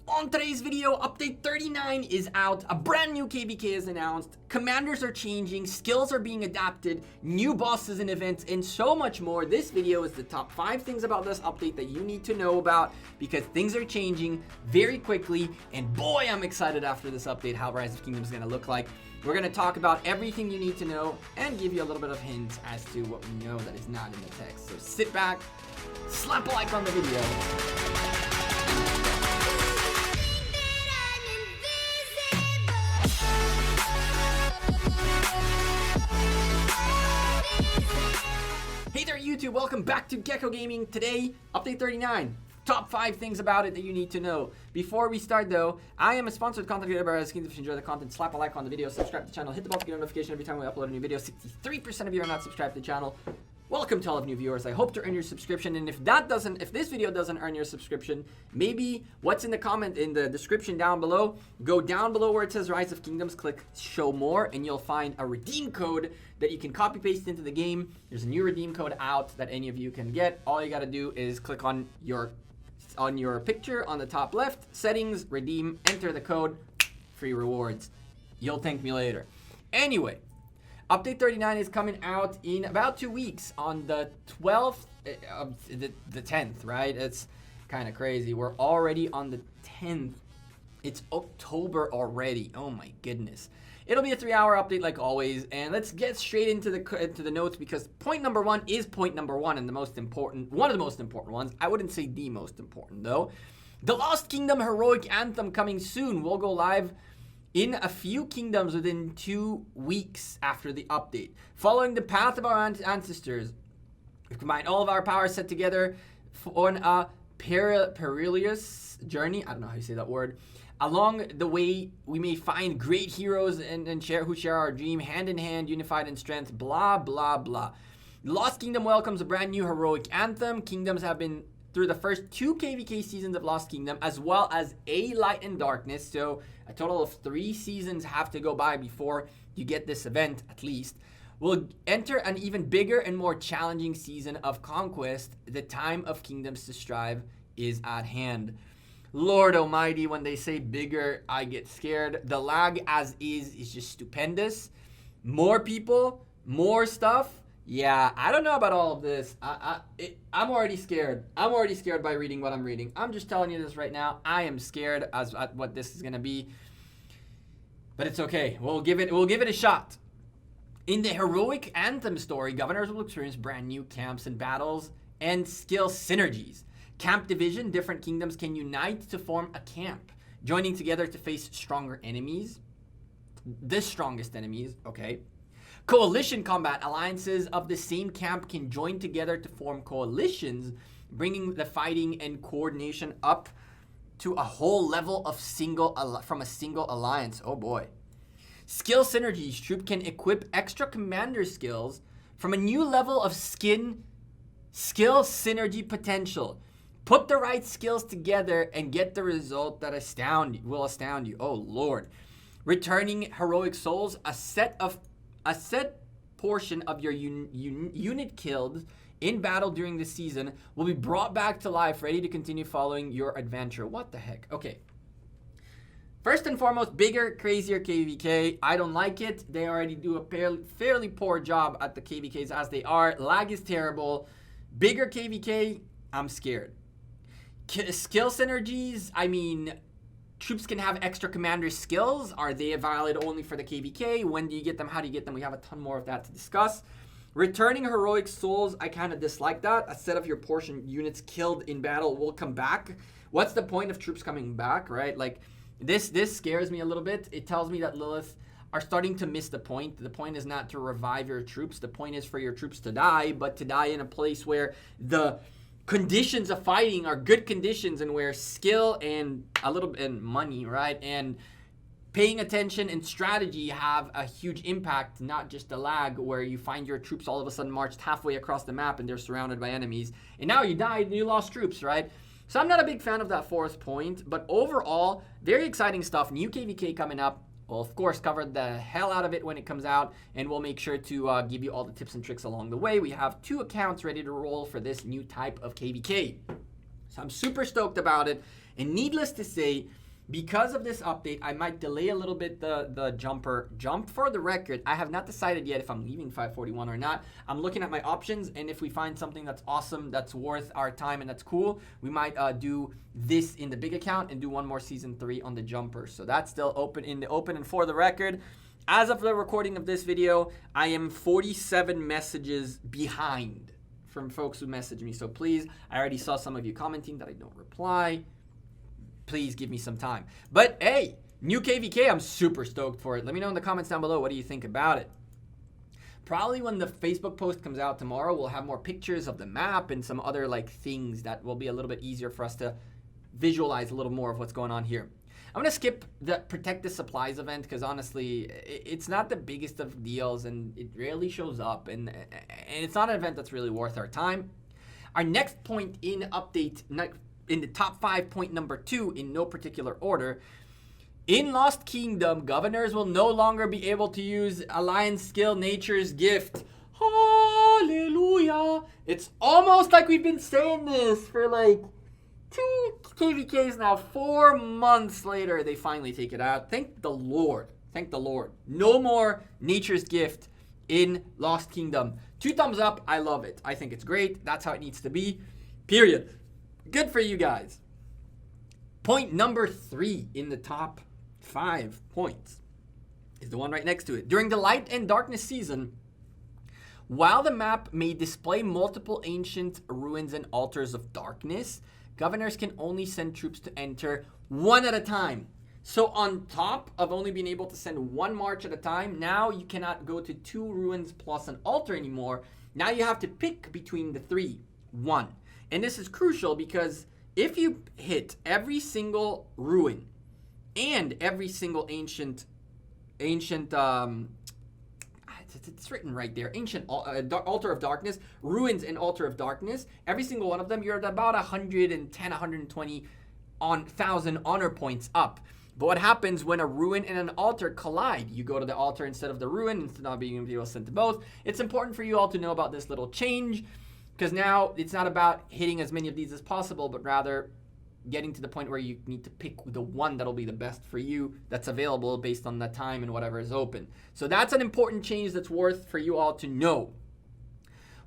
On today's video, update 39 is out, a brand new KvK is announced, commanders are changing, skills are being adapted, new bosses and events, and so much more. This video is the top 5 things about this update that you need to know about because things are changing very quickly, and boy, I'm excited after this update how Rise of Kingdoms is going to look like. We're going to talk about everything you need to know and give you a little bit of hints as to what we know that is not in the text. So sit back, slap a like on the video. Hey there YouTube, welcome back to Gekko Gaming. Today, update 39. Top 5 things about it that you need to know. Before we start though, I am a sponsored content creator by Rise of Kingdoms. If you enjoy the content, slap a like on the video, subscribe to the channel, hit the bell to get a notification every time we upload a new video. 63% of you are not subscribed to the channel. Welcome to all of new viewers. I hope to earn your subscription, and if this video doesn't earn your subscription, maybe what's in the description down below, go down below where it says Rise of Kingdoms, click show more, and you'll find a redeem code that you can copy paste into the game. There's a new redeem code out that any of you can get. All you got to do is click on your picture on the top left, settings, redeem, enter the code, free rewards. You'll thank me later. Anyway, update 39 is coming out in about 2 weeks on the 12th, the 10th, right? It's kind of crazy. We're already on the 10th. It's October already. Oh my goodness. It'll be a 3-hour update like always, and let's get straight into the notes because point number 1 is point number 1 and one of the most important ones. I wouldn't say the most important though. The Lost Kingdom Heroic Anthem coming soon. We'll go live in a few kingdoms within 2 weeks after the update. Following the path of our ancestors, we've combined all of our powers set together on a perilous journey. I don't know how you say that word. Along the way, we may find great heroes who share our dream, hand in hand, unified in strength, blah, blah, blah. Lost Kingdom welcomes a brand new heroic anthem. Kingdoms have been through the first 2 KvK seasons of Lost Kingdom, as well as a Light and Darkness. So a total of 3 seasons have to go by before you get this event, at least. We'll enter an even bigger and more challenging season of Conquest. The time of Kingdoms to strive is at hand. Lord almighty, when they say bigger, I get scared. The lag as is just stupendous. More people, more stuff. Yeah, I don't know about all of this. I'm already scared. I'm already scared by reading what I'm reading. I'm just telling you this right now. I am scared at what this is gonna be. But it's okay. We'll give it a shot. In the heroic anthem story, governors will experience brand new camps and battles and skill synergies. Camp division, different kingdoms can unite to form a camp, joining together to face stronger enemies. The strongest enemies, okay. Coalition combat, alliances of the same camp can join together to form coalitions, bringing the fighting and coordination up to a whole level of from a single alliance. Oh boy. Skill synergies, troop can equip extra commander skills from a new level of skill synergy potential. Put the right skills together and get the result that will astound you. Oh Lord. Returning heroic souls, a set portion of your unit killed in battle during the season will be brought back to life, ready to continue following your adventure. What the heck? Okay. First and foremost, bigger, crazier KvK. I don't like it. They already do a fairly poor job at the KvKs as they are. Lag is terrible. Bigger KvK, I'm scared. Skill synergies, I mean, troops can have extra commander skills. Are they valid only for the KvK? When do you get them? How do you get them? We have a ton more of that to discuss. Returning heroic souls, I kind of dislike that. A set of your portion units killed in battle will come back. What's the point of troops coming back, right? Like, this scares me a little bit. It tells me that Lilith are starting to miss the point. The point is not to revive your troops. The point is for your troops to die, but to die in a place where the conditions of fighting are good conditions and where skill and money, right, and paying attention and strategy have a huge impact, not just the lag where you find your troops all of a sudden marched halfway across the map and they're surrounded by enemies and now you died and you lost troops, right? So I'm not a big fan of that 4th point, but overall, very exciting stuff. New KvK coming up. We'll, of course, cover the hell out of it when it comes out, and we'll make sure to give you all the tips and tricks along the way. We have 2 accounts ready to roll for this new type of KvK. So I'm super stoked about it. And needless to say, because of this update, I might delay a little bit the jump. For the record, I have not decided yet if I'm leaving 541 or not. I'm looking at my options, and if we find something that's awesome, that's worth our time, and that's cool, we might do this in the big account and do one more season 3 on the jumper. So that's still open in the open. And for the record, as of the recording of this video, I am 47 messages behind from folks who message me. So please, I already saw some of you commenting that I don't reply. Please give me some time. But hey, new KvK, I'm super stoked for it. Let me know in the comments down below, what do you think about it? Probably when the Facebook post comes out tomorrow, we'll have more pictures of the map and some other like things that will be a little bit easier for us to visualize a little more of what's going on here. I'm going to skip the Protect the Supplies event because honestly, it's not the biggest of deals and it rarely shows up. And it's not an event that's really worth our time. Our next point in update, in the top 5, point number 2, in no particular order. In Lost Kingdom, governors will no longer be able to use Alliance Skill Nature's Gift. Hallelujah. It's almost like we've been saying this for like 2 KvKs now. 4 months later, they finally take it out. Thank the Lord. Thank the Lord. No more Nature's Gift in Lost Kingdom. 2 thumbs up. I love it. I think it's great. That's how it needs to be. Period. Good for you guys. Point number 3 in the top 5 points is the one right next to it. During the Light and Darkness season, while the map may display multiple ancient ruins and altars of darkness, governors can only send troops to enter 1 at a time. So on top of only being able to send 1 march at a time, now you cannot go to 2 ruins plus an altar anymore. Now you have to pick between the 3. 1. And this is crucial because if you hit every single ruin and every single ancient, it's written right there, ancient altar of darkness, ruins and altar of darkness, every single one of them, you're at about 110, 120,000 honor points up. But what happens when a ruin and an altar collide? You go to the altar instead of the ruin, instead of being able to send to both. It's important for you all to know about this little change, because now it's not about hitting as many of these as possible, but rather getting to the point where you need to pick the one that'll be the best for you, that's available based on the time and whatever is open. So that's an important change that's worth for you all to know.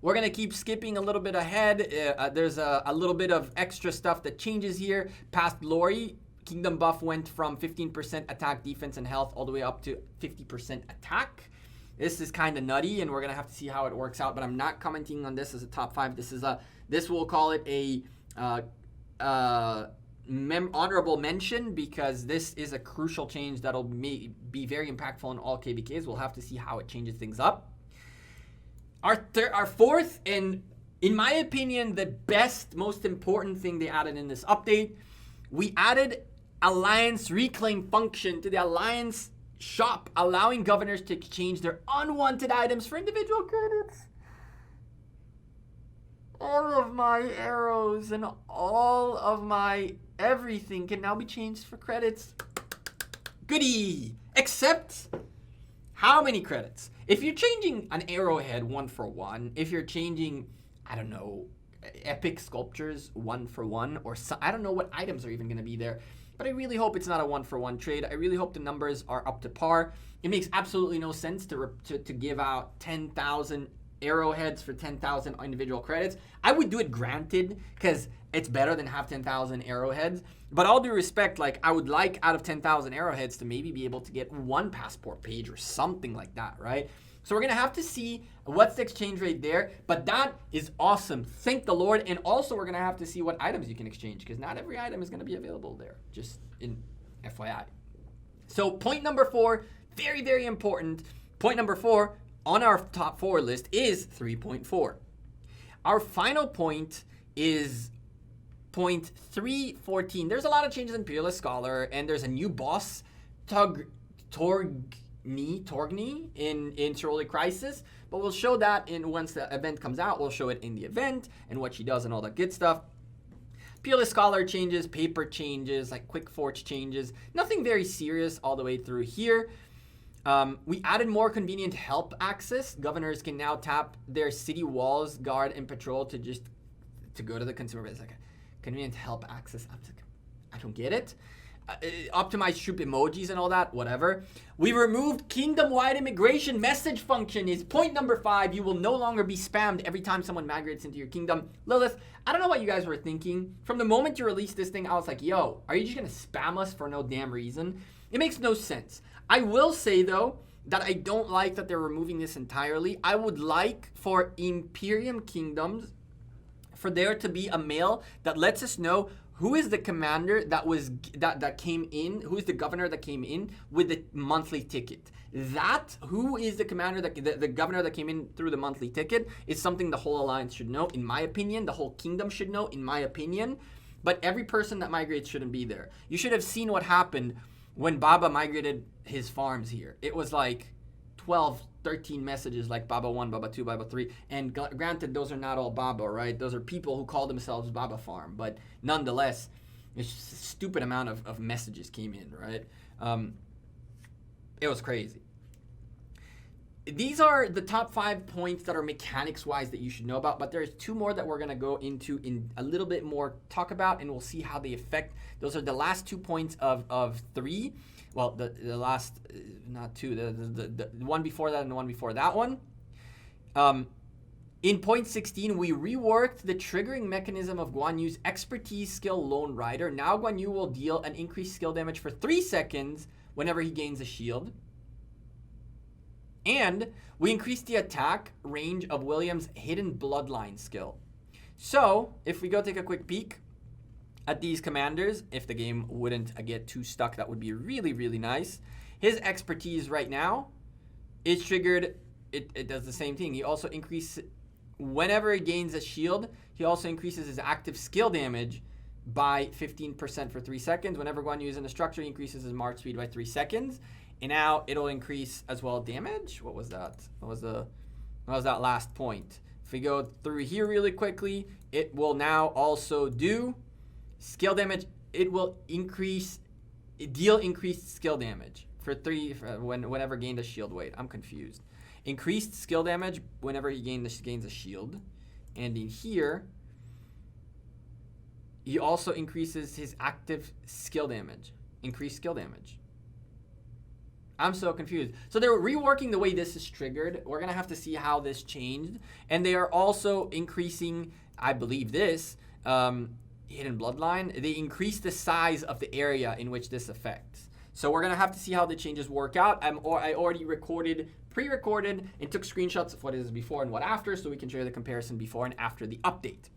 We're going to keep skipping a little bit ahead. There's a little bit of extra stuff that changes here. Past glory, Kingdom buff went from 15% attack, defense, and health all the way up to 50% attack. This is kind of nutty, and we're going to have to see how it works out, but I'm not commenting on this as a top 5. This we'll call it a honorable mention, because this is a crucial change that'll be very impactful in all KvKs. We'll have to see how it changes things up. Our fourth, and in my opinion, the best, most important thing they added in this update, we added Alliance Reclaim function to the Alliance shop, allowing governors to exchange their unwanted items for individual credits. All of my arrows and all of my everything can now be changed for credits. Goody! Except, how many credits? If you're changing an arrowhead 1 for 1, if you're changing, I don't know, epic sculptures 1 for 1, or I don't know what items are even going to be there. But I really hope it's not a 1 for 1 trade. I really hope the numbers are up to par. It makes absolutely no sense to give out 10,000 arrowheads for 10,000 individual credits. I would do it, granted, because it's better than have 10,000 arrowheads. But all due respect, like, I would like, out of 10,000 arrowheads, to maybe be able to get 1 passport page or something like that, right? So we're going to have to see what's the exchange rate there. But that is awesome. Thank the Lord. And also, we're going to have to see what items you can exchange, because not every item is going to be available there, just in FYI. So point number 4, very, very important. Point number 4 on our top 4 list is 3.4. Our final point is point 3.14. There's a lot of changes in Peerless Scholar, and there's a new boss, Torgny in Tyrolean Crisis, but we'll show that once the event comes out. We'll show it in the event and what she does and all that good stuff. Peerless Scholar changes, paper changes, like Quick Forge changes. Nothing very serious all the way through here. We added more convenient help access. Governors can now tap their city walls, guard, and patrol to go to the consumer base. Like, convenient help access. I don't get it. Optimize troop emojis and all that, whatever. We removed kingdom-wide immigration message function is point number 5. You will no longer be spammed every time someone migrates into your kingdom. Lilith, I don't know what you guys were thinking. From the moment you released this thing, I was like, yo, are you just gonna spam us for no damn reason? It makes no sense. I will say, though, that I don't like that they're removing this entirely. I would like for Imperium Kingdoms for there to be a mail that lets us know who is the commander that came in, who is the governor that came in with the monthly ticket. Who is the commander the governor that came in through the monthly ticket is something the whole alliance should know, in my opinion. The whole kingdom should know, in my opinion. But every person that migrates shouldn't be there. You should have seen what happened when Baba migrated his farms here. It was like 12, 13 messages like Baba 1, Baba 2, Baba 3. And granted, those are not all Baba, right? Those are people who call themselves Baba Farm. But nonetheless, a stupid amount of messages came in, right? It was crazy. These are the top 5 points that are mechanics-wise that you should know about, but there's 2 more that we're going to go into in a little bit more talk about, and we'll see how they affect. Those are the last 2 points of 3. Well, the last, not 2, the one before that and the one before that one. In point 16, we reworked the triggering mechanism of Guan Yu's expertise skill Lone Rider. Now Guan Yu will deal an increased skill damage for 3 seconds whenever he gains a shield. And we increased the attack range of William's Hidden Bloodline skill. So, if we go take a quick peek at these commanders, if the game wouldn't get too stuck, that would be really, really nice. His expertise right now is triggered. It does the same thing. He also increases, whenever he gains a shield, he also increases his active skill damage by 15% for 3 seconds. Whenever Guan Yu is in a structure, he increases his march speed by 3 seconds. And now it'll increase as well damage. What was that? What was that last point? If we go through here really quickly, it will now also do skill damage. It will deal increased skill damage for 3 whenever gained a shield. Wait, I'm confused. Increased skill damage whenever he gains a shield. And in here, he also increases his active skill damage. Increased skill damage. I'm so confused. So they're reworking the way this is triggered. We're going to have to see how this changed. And they are also increasing, I believe this, Hidden Bloodline. They increase the size of the area in which this affects. So we're going to have to see how the changes work out. I already pre-recorded, and took screenshots of what is before and what after, so we can share the comparison before and after the update.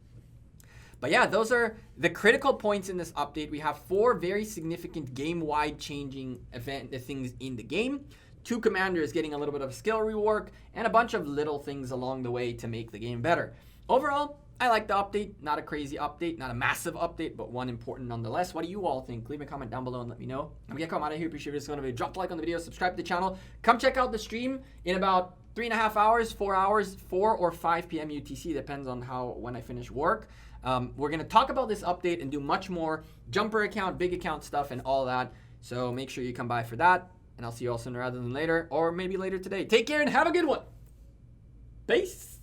But yeah, those are the critical points in this update. We have 4 very significant game-wide changing things in the game. 2 commanders getting a little bit of skill rework, and a bunch of little things along the way to make the game better. Overall, I like the update. Not a crazy update, not a massive update, but one important nonetheless. What do you all think? Leave a comment down below and let me know. I'm Gekko. I'm out of here. Appreciate it. It's going to be drop a like on the video, subscribe to the channel. Come check out the stream in about 3.5 hours, 4 hours, 4 or 5 p.m. UTC. Depends on when I finish work. We're going to talk about this update and do much more jumper account, big account stuff, and all that. So make sure you come by for that. And I'll see you all sooner rather than later, or maybe later today. Take care and have a good one. Peace.